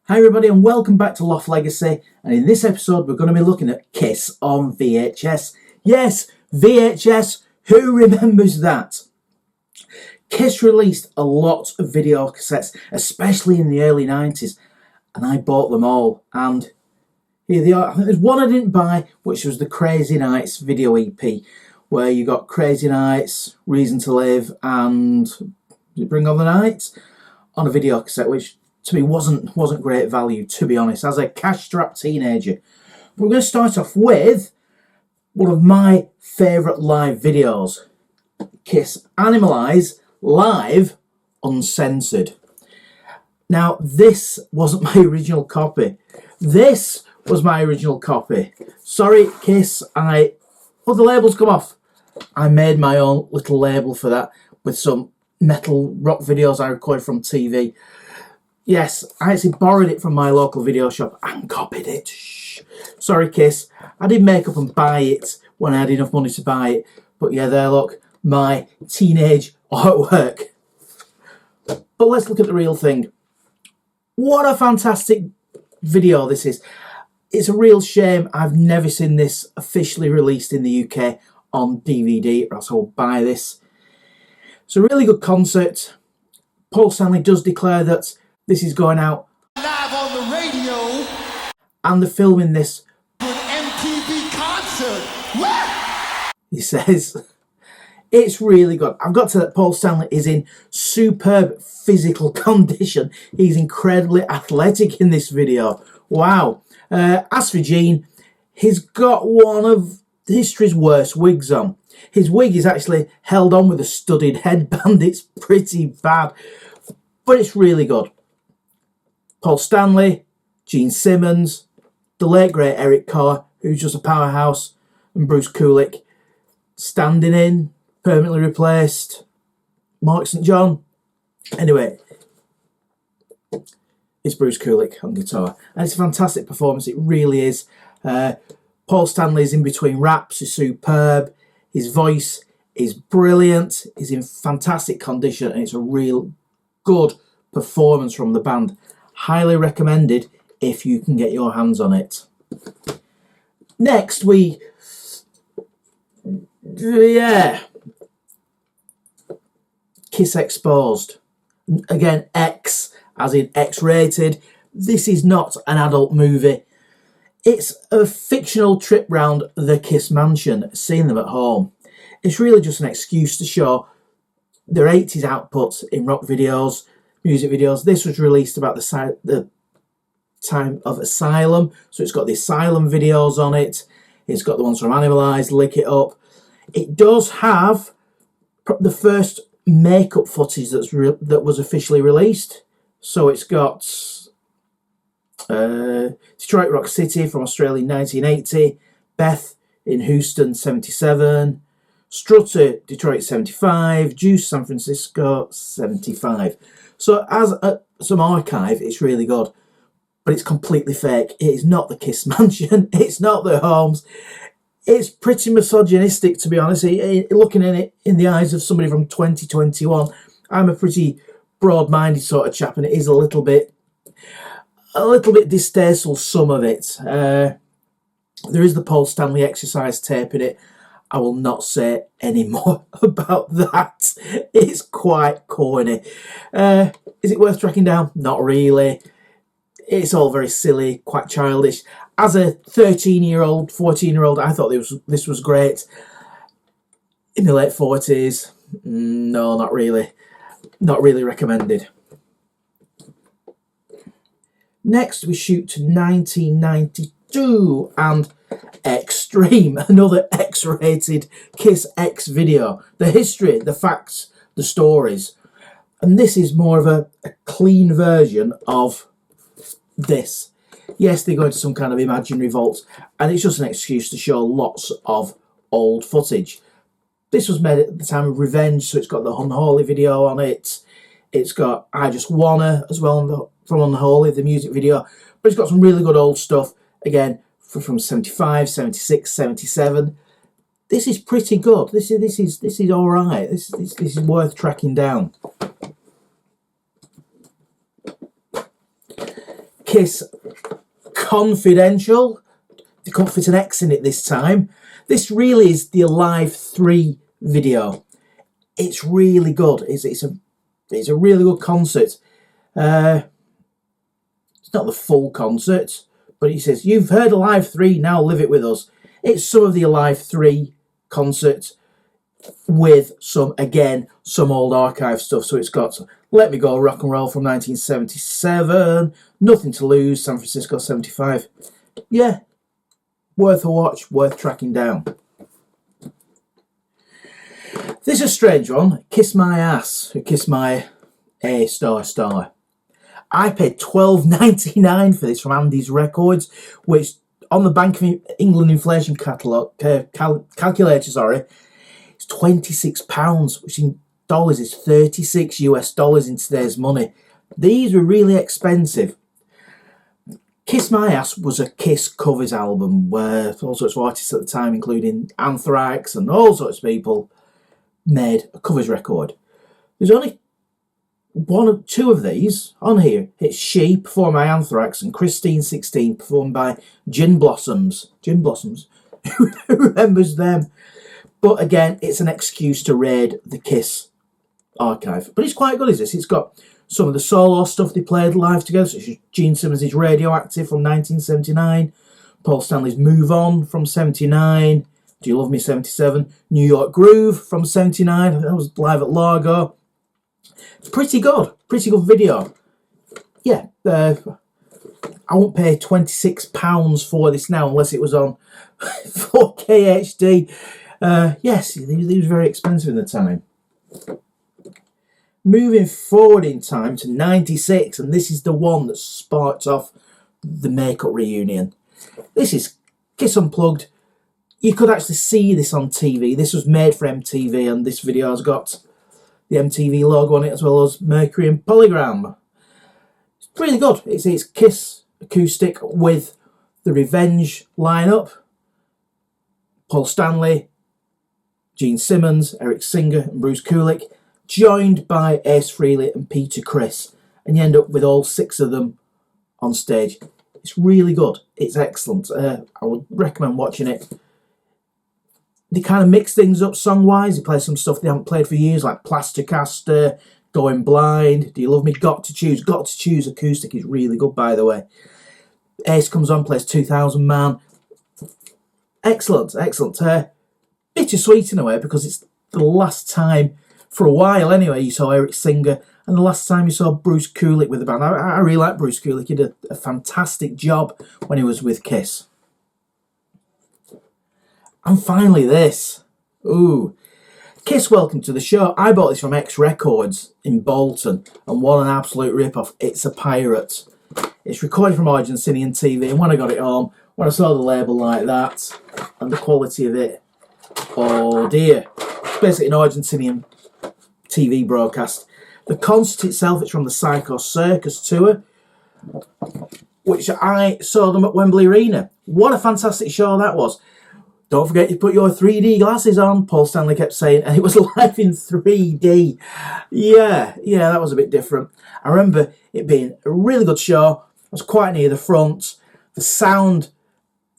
Hi everybody and welcome back to Loft Legacy, and in this episode we're going to be looking at Kiss on VHS. Yes, VHS, who remembers that? Kiss released a lot of video cassettes, especially in the early 90s, and I bought them all, and here they are. I think there's one I didn't buy, which was the Crazy Nights video EP, where you got Crazy Nights, Reason to Live, and Bring On the Night on a video cassette, which to me wasn't great value, to be honest, as a cash-strapped teenager. We're going to start off with one of my favourite live videos, Kiss Animalize Live Uncensored. Now, this wasn't my original copy. This was my original copy. Sorry, Kiss, the labels come off. I made my own little label for that with some metal rock videos I recorded from TV. Yes, I actually borrowed it from my local video shop and copied it. Shh. Sorry, Kiss. I did make up and buy it when I had enough money to buy it. But yeah, there, look, my teenage artwork. But let's look at the real thing. What a fantastic video this is. It's a real shame I've never seen this officially released in the UK on DVD, or else I will buy this. It's a really good concert. Paul Stanley does declare that this is going out live on the radio, and they're filming this an MTV concert. What? He says it's really good. I've got to that Paul Stanley is in superb physical condition. He's incredibly athletic in this video. Wow. As for Gene, he's got one of history's worst wigs on. His wig is actually held on with a studded headband. It's pretty bad, but it's really good. Paul Stanley, Gene Simmons, the late great Eric Carr, who's just a powerhouse, and Bruce Kulick, standing in, permanently replaced, Mark St. John. Anyway, it's Bruce Kulick on guitar, and it's a fantastic performance, it really is. Paul Stanley's in between raps is superb, his voice is brilliant, he's in fantastic condition, and it's a real good performance from the band. Highly recommended if you can get your hands on it. Next, Kiss Exposed. Again, X, as in X-rated. This is not an adult movie. It's a fictional trip round the Kiss mansion, seeing them at home. It's really just an excuse to show their 80s outputs in rock videos, music videos. This was released about the time of Asylum, so it's got the Asylum videos on it. It's got the ones from Animalize, Lick It Up. It does have the first makeup footage that was officially released. So it's got Detroit Rock City from Australia in 1980, Beth in Houston 77, Strutter Detroit 75, Juice San Francisco 75. So as some archive, it's really good, but it's completely fake. It is not the Kiss mansion. It's not their homes. It's pretty misogynistic, to be honest. Looking at it in the eyes of somebody from 2021, I'm a pretty broad-minded sort of chap, and it is a little bit distasteful, some of it. There is the Paul Stanley exercise tape in it. I will not say any more about that. It's quite corny. Is it worth tracking down? Not really. It's all very silly, quite childish. As a 13-year-old, 14-year-old, I thought this was great. In the late 40s, no, not really. Not really recommended. Next, we shoot to 1992 and X-treme, another X-rated Kiss X video. The history, the facts, the stories. And this is more of a clean version of this. Yes, they go into some kind of imaginary vault, and it's just an excuse to show lots of old footage. This was made at the time of Revenge, so it's got the Unholy video on it. It's got I Just Wanna as well from Unholy, the music video. But it's got some really good old stuff, again, from 75, 76, 77. This is pretty good. This is all right. This is worth tracking down. Kiss Confidential. They couldn't fit an X in it this time. This really is the Alive 3 video. It's really good. It's a really good concert. It's not the full concert, but he says, you've heard Alive 3, now live it with us. It's some of the Alive 3 concerts with some old archive stuff. So it's got Let Me Go Rock and Roll from 1977, Nothing to Lose, San Francisco 75. Yeah, worth a watch, worth tracking down. This is a strange one. Kiss My Ass, or Kiss My A ***. I paid $12.99 for this from Andy's Records, which on the Bank of England inflation calculator, it's £26, which in dollars is $36 in today's money. These were really expensive. Kiss My Ass was a Kiss covers album where all sorts of artists at the time, including Anthrax and all sorts of people, made a covers record. There's only one or two of these on here. It's She, performed by Anthrax, and Christine 16, performed by Gin Blossoms. Gin Blossoms? Who remembers them? But again, it's an excuse to raid the Kiss archive. But it's quite good, is this? It's got some of the solo stuff they played live together, such as Gene Simmons' Radioactive from 1979, Paul Stanley's Move On from 79, Do You Love Me 77, New York Groove from 79, that was live at Largo. It's pretty good video. Yeah, I won't pay £26 for this now unless it was on 4K HD. Yes, it was very expensive at the time. Moving forward in time to 96, and this is the one that sparked off the Makeup reunion. This is Kiss Unplugged. You could actually see this on TV. This was made for MTV, and this video has got the MTV logo on it, as well as Mercury and Polygram. It's pretty good. It's Kiss acoustic with the Revenge lineup. Paul Stanley, Gene Simmons, Eric Singer and Bruce Kulick, joined by Ace Frehley and Peter Criss. And you end up with all six of them on stage. It's really good. It's excellent. I would recommend watching it. They kind of mix things up song-wise. They play some stuff they haven't played for years, like Plastercaster, Going Blind, Do You Love Me, Got to Choose. Got to Choose acoustic is really good, by the way. Ace comes on, plays 2000 Man. Excellent, excellent. Bittersweet in a way, because it's the last time, for a while anyway, you saw Eric Singer, and the last time you saw Bruce Kulick with the band. I really like Bruce Kulick. He did a fantastic job when he was with Kiss. And finally this. Ooh. Kiss Welcome to the Show. I bought this from X Records in Bolton, and what an absolute rip-off. It's a pirate. It's recorded from Argentinian TV, and when I got it home, when I saw the label like that, and the quality of it, oh dear. It's basically an Argentinian TV broadcast. The concert itself, it's from the Circus tour, which I saw them at Wembley Arena. What a fantastic show that was. Don't forget to put your 3D glasses on, Paul Stanley kept saying, and it was live in 3D. Yeah, that was a bit different. I remember it being a really good show. I was quite near the front. The sound,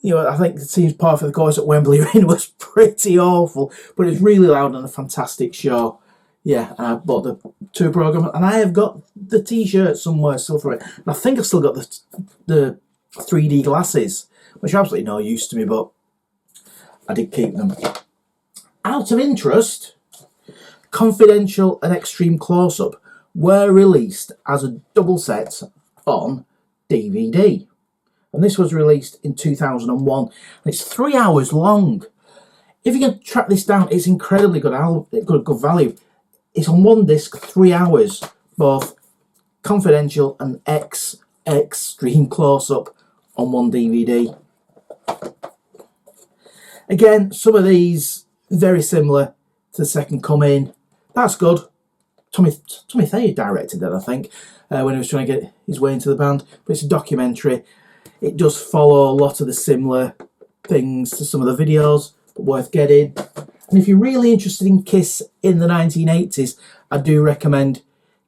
I think the team's part of the chorus at Wembley Arena was pretty awful, but it was really loud and a fantastic show. Yeah, and I bought the tour programme, and I have got the T-shirt somewhere still for it. And I think I've still got the 3D glasses, which are absolutely no use to me, but I did keep them. Out of interest, Confidential and X-treme Close-Up were released as a double set on DVD. And this was released in 2001. And it's 3 hours long. If you can track this down, it's incredibly good value. It's on one disc, 3 hours, both Confidential and X-treme Close-Up on one DVD. Again, some of these very similar to The Second Coming. That's good. Tommy Thayer directed that, I think, when he was trying to get his way into the band. But it's a documentary. It does follow a lot of the similar things to some of the videos, but worth getting. And if you're really interested in Kiss in the 1980s, I do recommend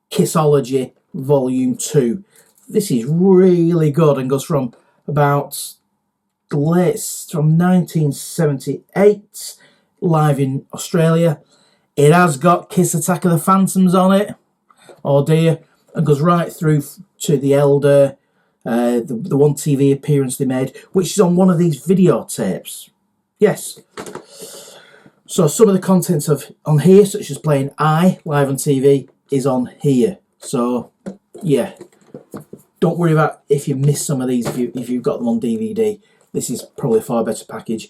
KISSology Volume 2. this is really good and goes from about from 1978, live in Australia. It has got Kiss Attack of the Phantoms on it, oh dear, and goes right through to The Elder, the one TV appearance they made, which is on one of these videotapes. Yes. So some of the contents on here, such as playing I live on TV, is on here. So yeah, don't worry about if you miss some of these if you've got them on DVD. This is probably a far better package,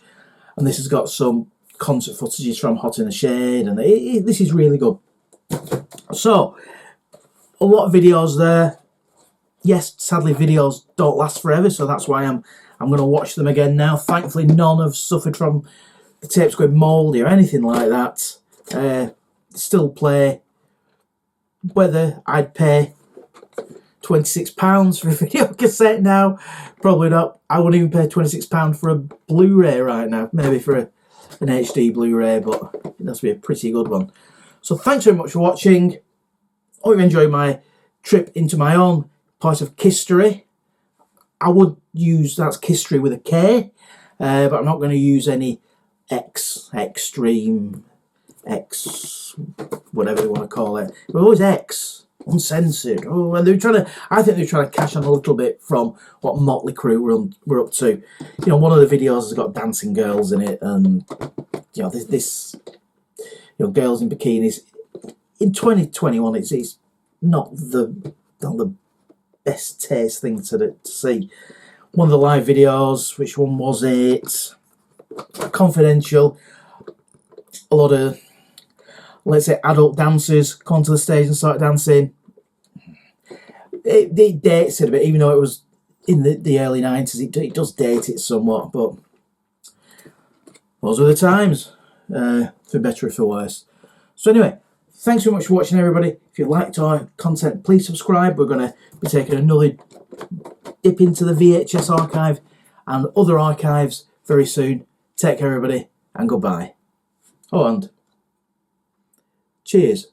and this has got some concert footages from Hot in the Shade, and this is really good. So a lot of videos there. Yes, sadly videos don't last forever, so that's why I'm going to watch them again now. Thankfully none have suffered from the tapes going mouldy or anything like that. Still play. Whether I'd pay £26 for a video cassette now, probably not. I wouldn't even pay £26 for a Blu-ray right now. Maybe for an HD Blu-ray, but it has to be a pretty good one. So thanks very much for watching. Hope you enjoyed my trip into my own part of Kisstory. I would use, that's Kisstory with a K, but I'm not going to use any X-treme, X, whatever you want to call it. But always X. Uncensored. Oh, and I think they're trying to cash on a little bit from what Motley Crue were up to. You know, one of the videos has got dancing girls in it, and you know this girls in bikinis. In 2021, it's not the best taste thing to see. One of the live videos, which one was it? Confidential. A lot of, let's say, adult dancers come onto the stage and start dancing. It dates it a bit, even though it was in the early 90s. It does date it somewhat, but those were the times, for better or for worse. So anyway, thanks very much for watching, everybody. If you liked our content, please subscribe. We're going to be taking another dip into the VHS archive and other archives very soon. Take care, everybody, and goodbye. Oh, and cheers.